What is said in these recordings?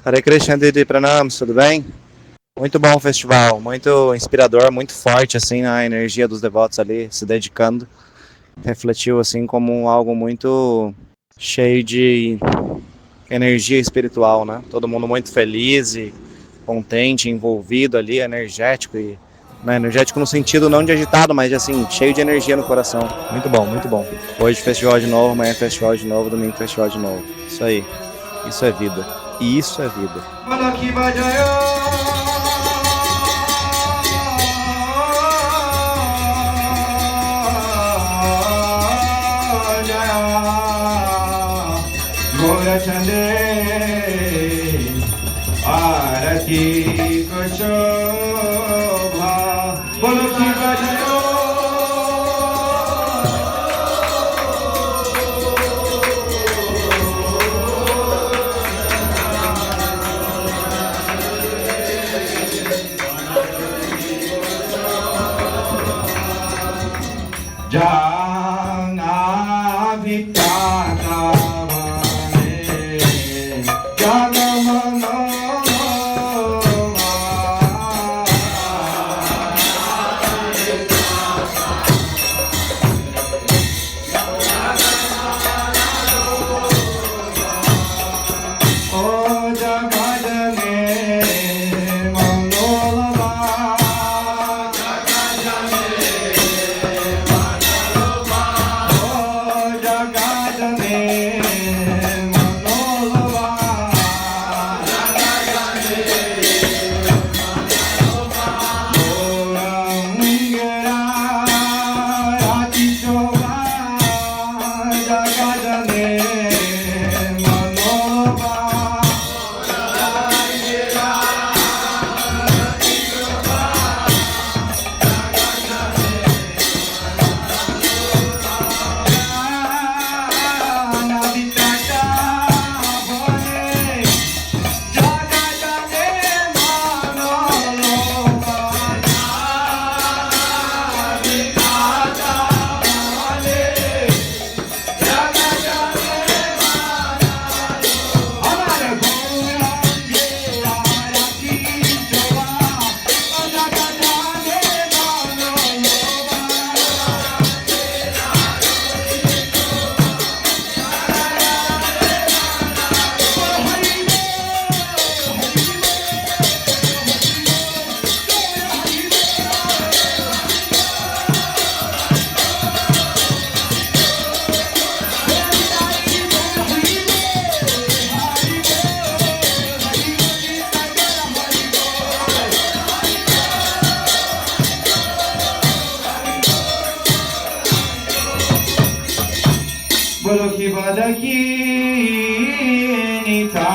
Hare Krishna, Didi Pranams, tudo bem? Muito bom o festival, muito inspirador, muito forte, assim, a energia dos devotos ali se dedicando. Refletiu, assim, como algo muito cheio de energia espiritual, né? Todo mundo muito feliz e contente, envolvido ali, energético e... Né, energético no sentido não de agitado, mas assim, cheio de energia no coração. Muito bom, muito bom. Hoje festival de novo, amanhã festival de novo, domingo festival de novo. Isso aí. Isso é vida. E isso é vida. आरती को शोभा बोलो की बजायो जाना भिता बोलो की बादा की नीता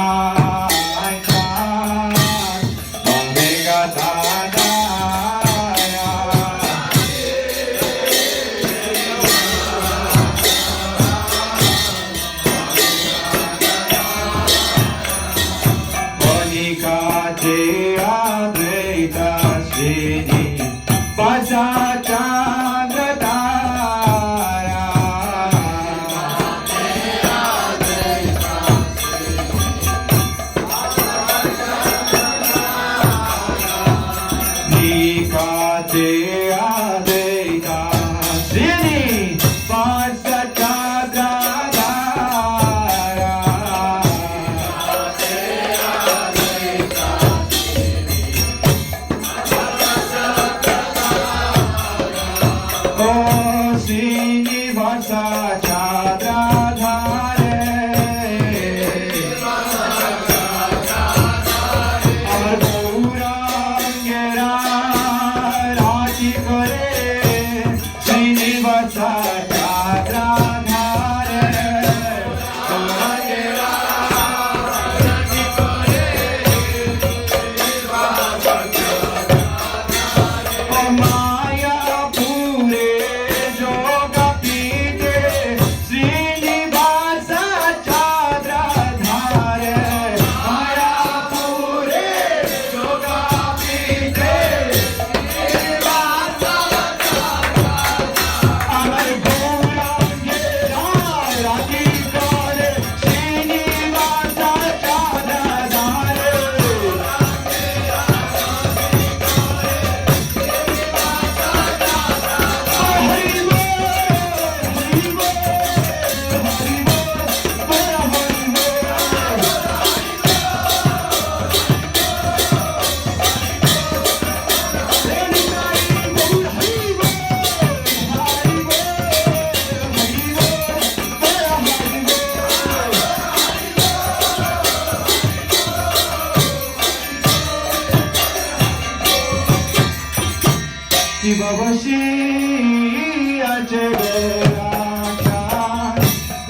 शिववशीयाचे गोराशान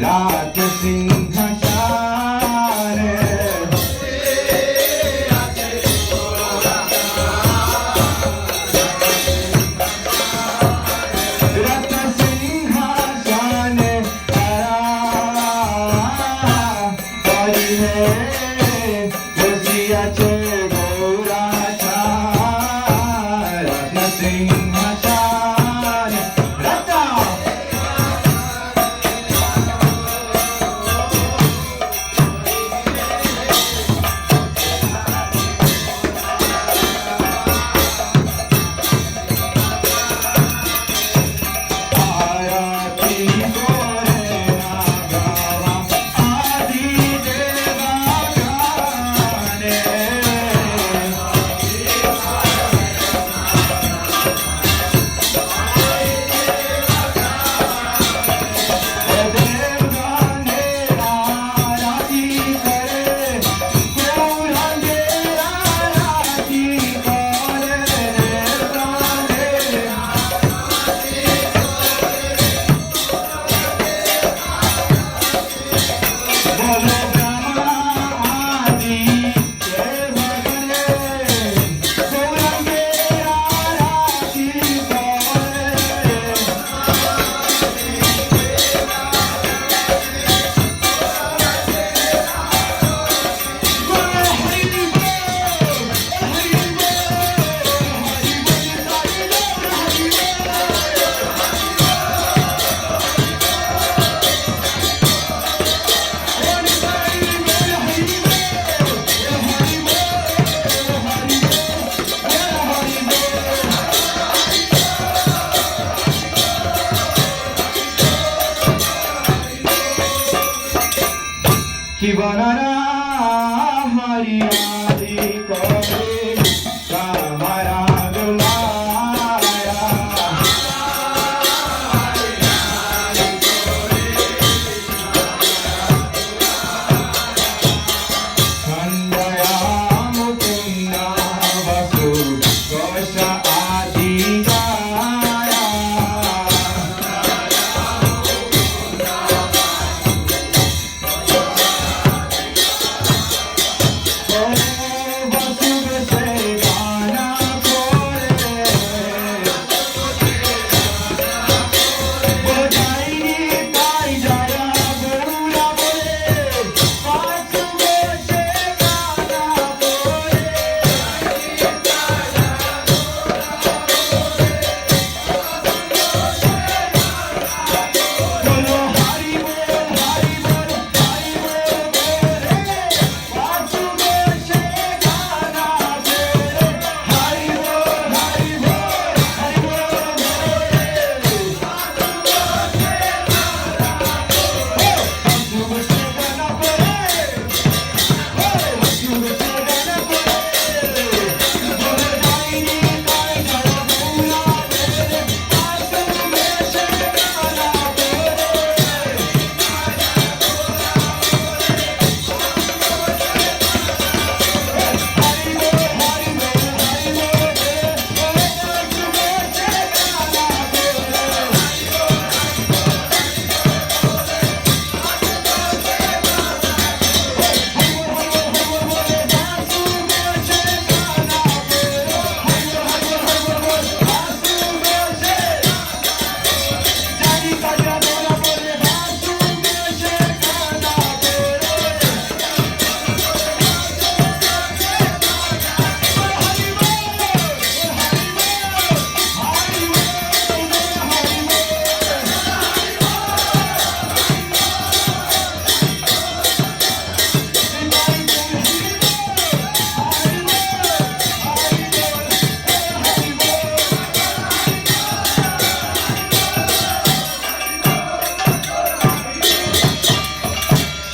रात सिंहाशान रत्न सिंहाशान हरी है वशीयाचे गोराशान रत्न सिंहाशान रत्न आरती गोरे नागावा आदि देवा गाणे देव गाणे आरती करे गौरांगे आरती करे देव गाणे बोलो ब्रह्मादि देव गणे गौरांगे आरती करे शिवनारा हरियाली करे कामरा गुलाया खंडया मुकुंदा वसु घोष आदि गाया वसुब से गाना खोले बजाई गाई जाया गोरा बोले वसुब से गाना बोले बोलो हरि बोल हरि बोल हरि बोल बोले वसुब से गाना बोले हरि बोल हरि बोल हरि बोल बोले वसुब से गाना बोले वसुब से गाना बोले बोले जाई गाई जाया गोरा बोले वसुब से गाना बोले हरि बोल हरि बोल हरि बोल वसुब से गाना बोले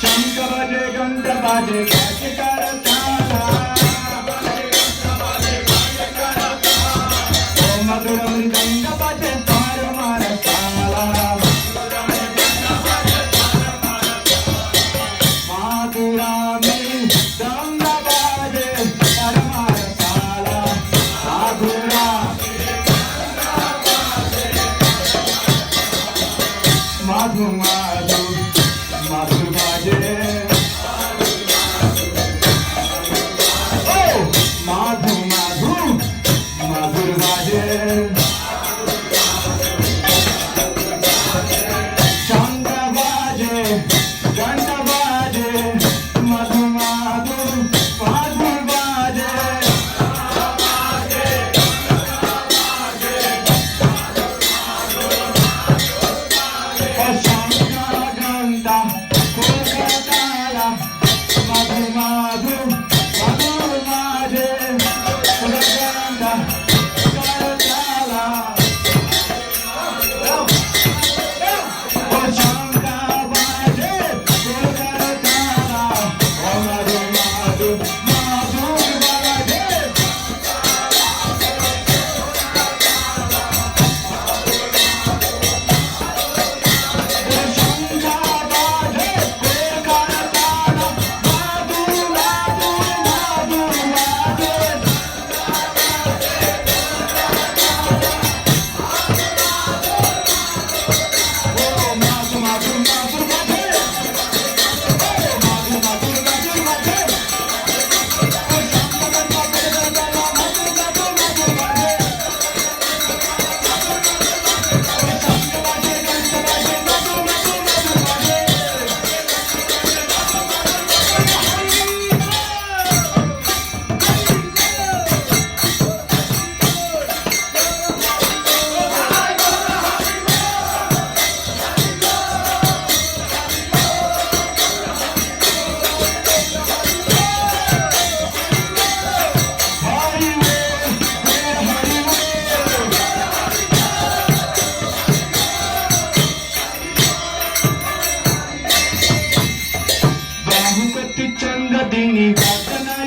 शंख बजे घंट बाजे गाज करताना ओ मधुर मृदंग बाजे पार मार साला माधुरा मृदंग बाजे पार मार साला माधुरा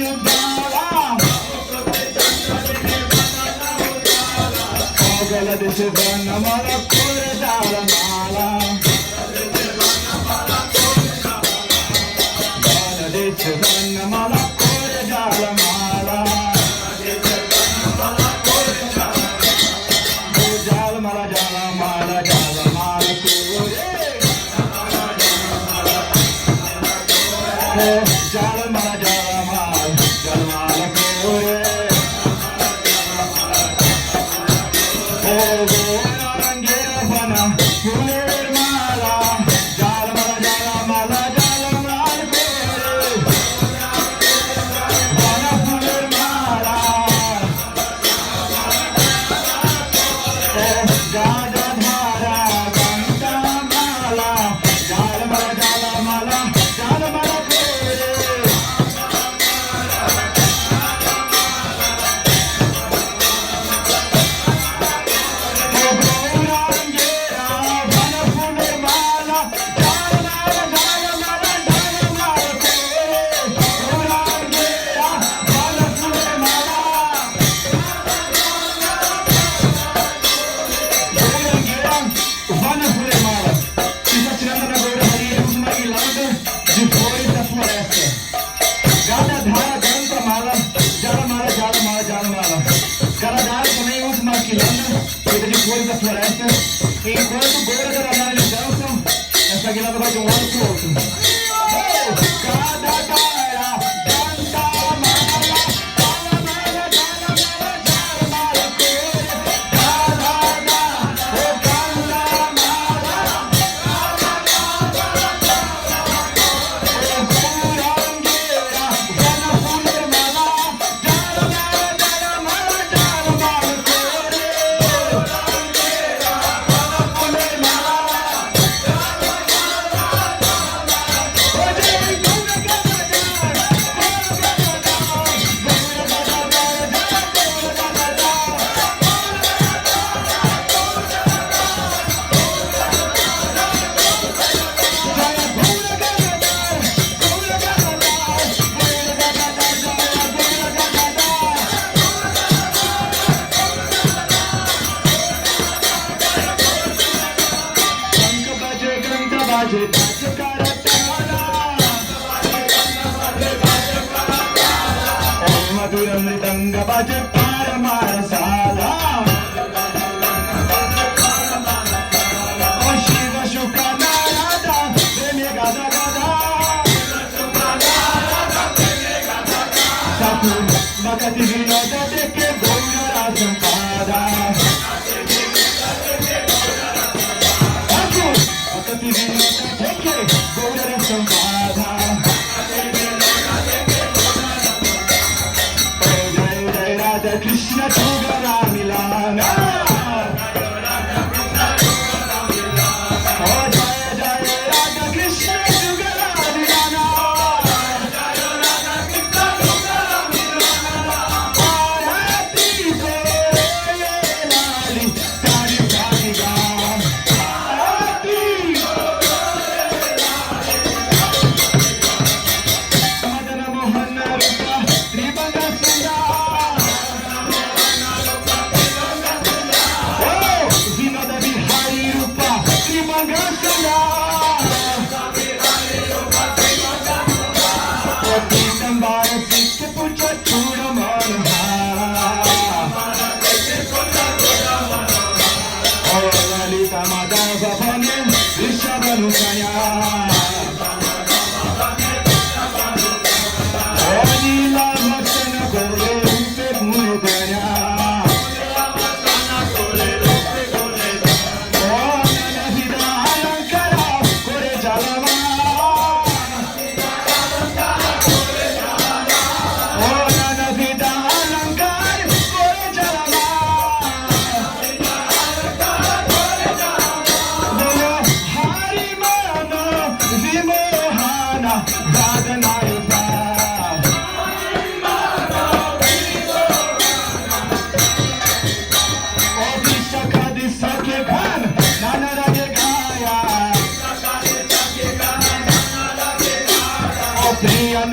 युद्धाला पागल देश बनमाला कोरे जालमाला देश बनमाला कोरे जालमाला जालमाला जालमाला जालमाला कोरे जालमाला जालमाला जालमाला कोरे Da floresta, enquanto o Goura da Danara eles dançam, essa guinada vai de um lado pro outro. Cada galera canta mala, mala, mala, mala, mala, mala, cada canta mala, curangueira, vana funer mala, jala mala, jala mala, jala mala, baje baje karatala om maduram mridanga baje paramasala om shiva shukana rada preme gada gada saku makati vinoda deke gaura sampada Krishna Chugara Milana Oh Jaya Jaya Radha Krishna Chugara Milana Arati Kore Lali Tari Tari Gam Arati Madana Mohanna Rupa Tribanga Sundar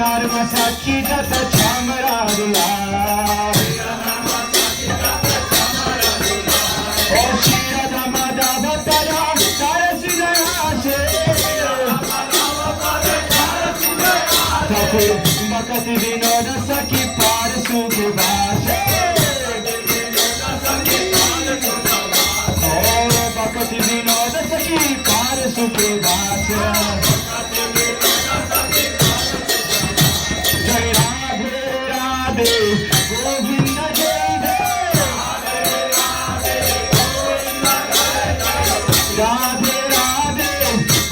Narma Sakhi Jata Cham सखी पार सुख वास भक्ति विनोद सखी पार सुख वास जय राधे राधे गोविंद जय जय राधे राधे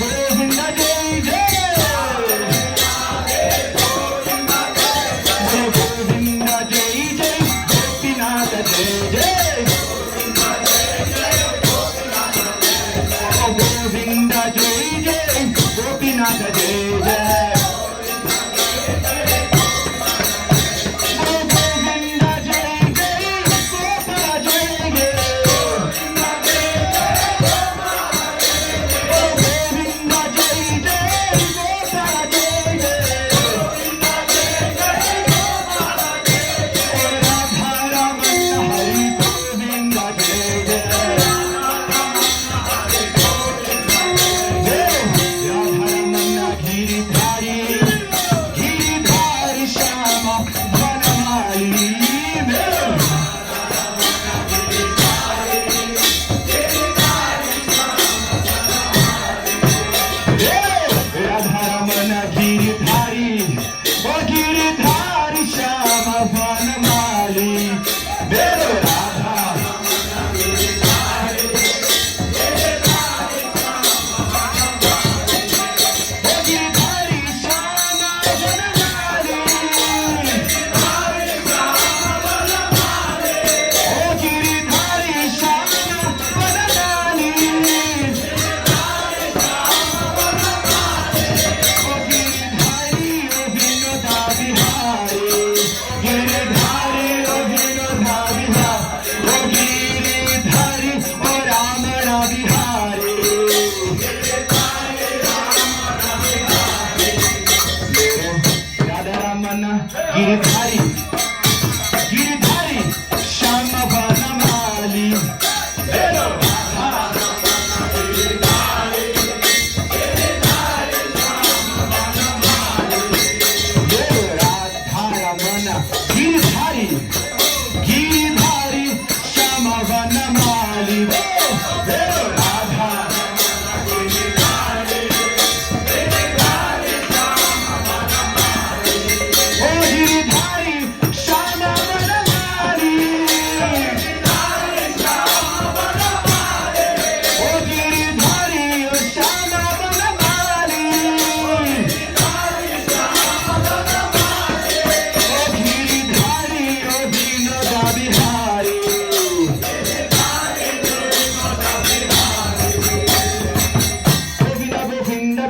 गोविंद जय जय गोविंद जय जय गोपीनाथ जय जय गोविंद जय जय गोपीनाथ जय जय गिरधारी गिरधारी श्याम वनमाली राधारमण गिरधारी गिरधारी श्याम वनमाली Radha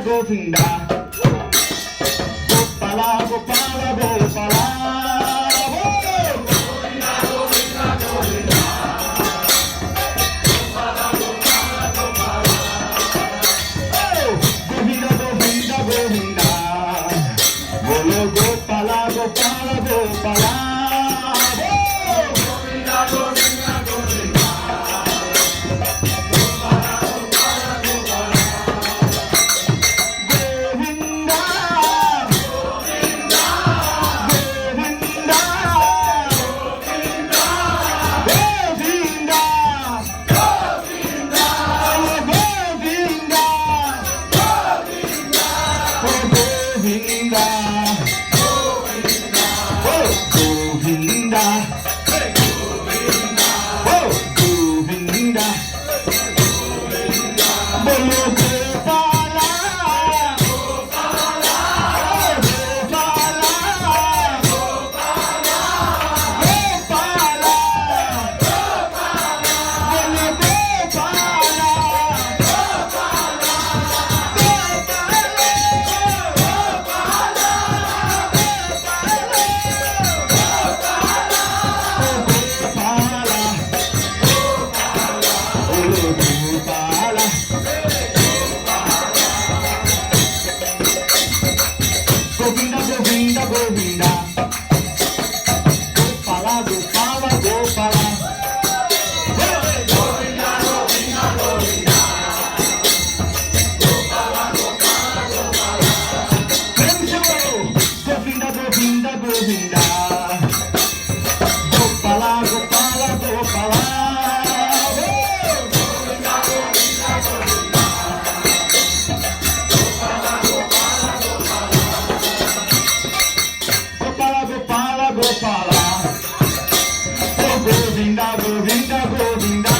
Govinda Gopala Gopala Gopala Govinda Govinda Govinda Govinda Govinda Govinda Bolo Gopala Gopala Gopala Govinda Govinda Govinda Govinda, Govinda, Gopala. Oh Govinda, Govinda, Govinda.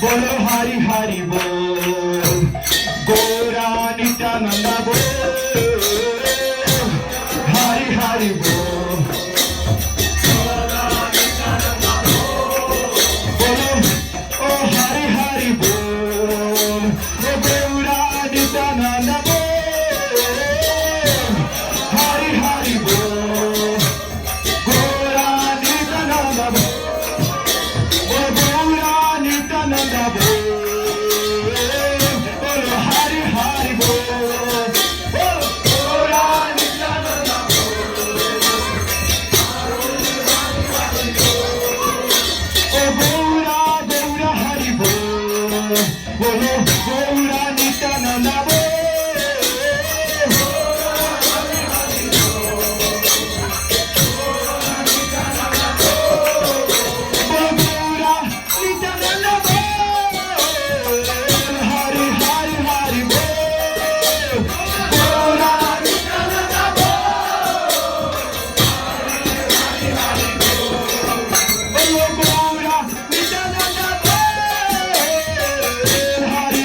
बोलो हरि हरि बोल गोरा नित्यानंद बोल हरि हरि बोल बोलो ओ हरि हरि बोल ओ गोरा नित्यानंद बोल हरि हरि बोल गोरा नित्यानंद बोल ओ गोरा नित्यानंद बोल बोलो हरि हरि बोल ओ गोरा नित्यानंद ओ गौरा गौरा हरि बोल बोलो गौरा नित्यानंद बोल Hari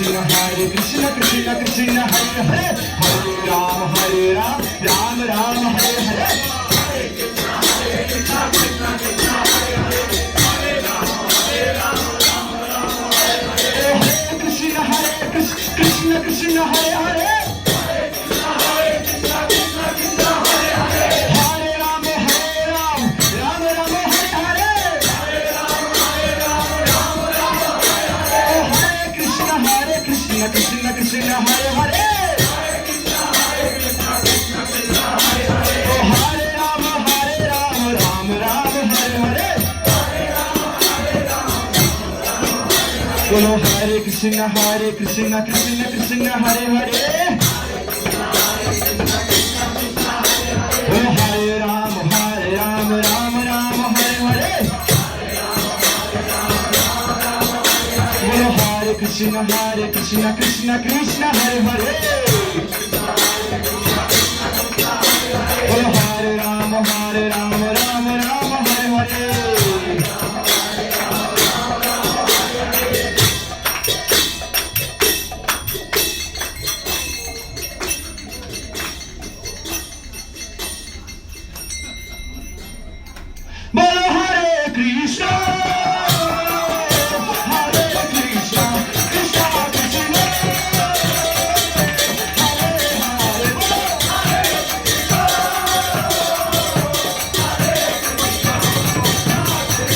Hare Krishna, Krishna Krishna, Hare Hare, Hare Ram, Ram Ram, Hare Hare. Hare Krishna, Krishna Krishna, Hare Hare, Hare Ram, Ram Ram, Hare Hare. Hare Krishna, Krishna Krishna, Hare Hare. Hare Krishna, Krishna Krishna, Hare Hare. Hare Ram, Ram Ram, Hare Hare. Hare Ram, Ram Ram, Hare Hare. Hare Krishna, Krishna Krishna, Hare Hare. Hare Krishna, Krishna Krishna, Hare Hare. Hare Ram, Ram Ram, Hare Hare. Hare Ram, Bolo Hare Krishna, Krishna Krishna, Hare Hare. Oh Hare Ram, Ram Ram, Hare Hare. Bolo Hare Krishna, Krishna Krishna, Hare Hare. Bolo Hare Ram, Ram Ram, Hare Hare. Bolo Hare Krishna, Hare Krishna,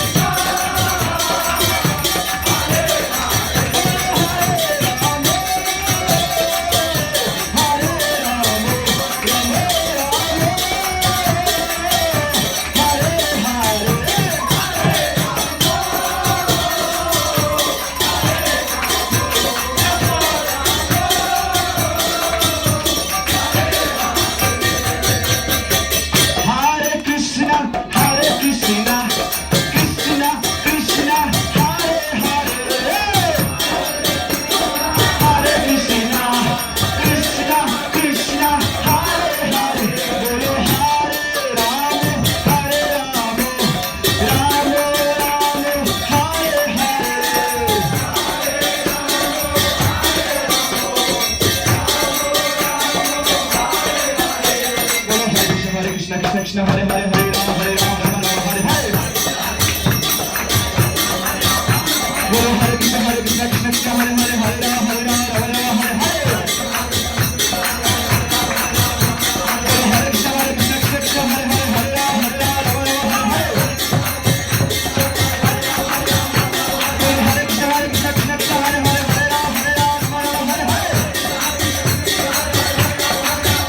Krishna Krishna, Hare Hare. Bolo Hare Krishna, Hare Krishna, Krishna Krishna, Hare Hare. Hare Krishna, Krishna Krishna, Hare Hare. Bolo Hare Ram, Ram Ram, Hare Hare. Bolo Hare Krishna, Krishna Hare Hare, Hare Ram, Ram Ram, Hare Hare. Bolo Hare Krishna, Krishna Krishna, Hare Hare, Hare Ram, Ram Ram, Hare Hare. Bolo Hare Krishna, Krishna Krishna, Hare Hare, Hare Ram, Ram Ram, Hare Hare. Bolo Hare Krishna, Krishna Krishna, Hare Hare, Hare Ram, Ram Ram, Hare Hare. Hare Krishna,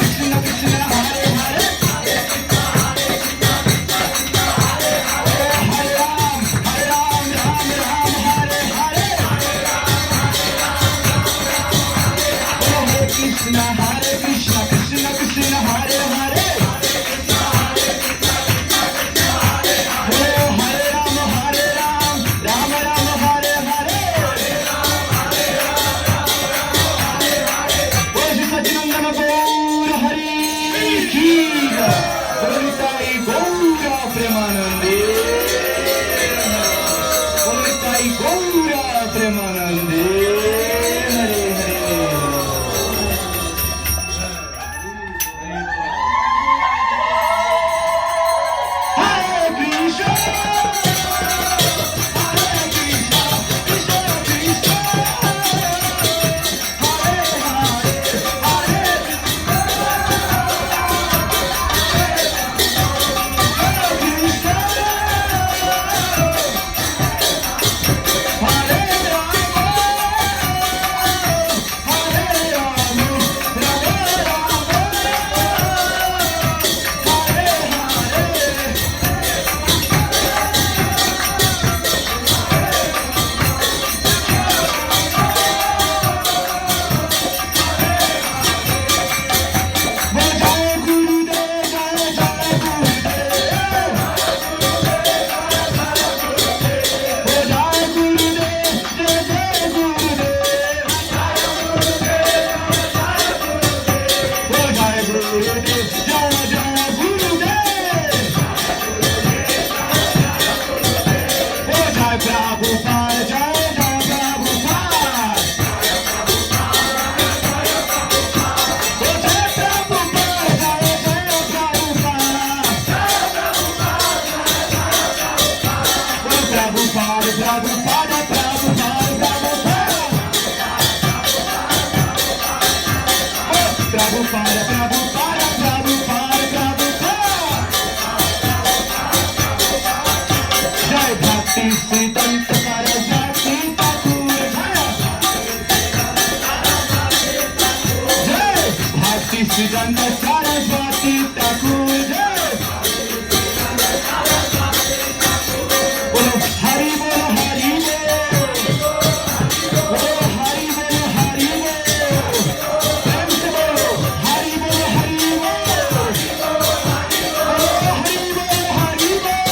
Krishna Krishna, Hare Hare. Hare Ram, Ram Ram, Hare Hare. Hare Krishna, Krishna Krishna, Hare Hare. Hare Ram, Ram Ram, Hare Hare. Hoje Satinandana Gaura Hari Ki Jai. Bolitai Gaura Premanande. Bolitai Gaura Premanande. Hare Hare. Hare Krishna, Hare Krishna, Krishna Krishna, Hare Hare, Hare Krishna, Hare Rama, Prabhupada, Jai Jai Prabhupada. Oh, Jai Prabhupada, Jai Jai Prabhupada. Oh, Prabhupada, Prabhupada, Prabhupada, Prabhupada. Oh, Prabhupada, Prabhupada, Prabhupada, Prabhupada. Jai Bhakti Siddhanta Saraswati Thakur. Jai Bhakti Siddhanta Saraswati Thakur. Jai Bolo Hari Bolo Hari Bolo. Bolo Hari Bolo Hari Bolo. Prem se bolo Hari Bolo Hari Bolo. Bolo Hari Bolo Hari Bolo.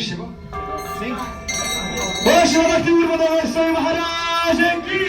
Shiva. Sing. Shiva Bhakti Guru महाराज की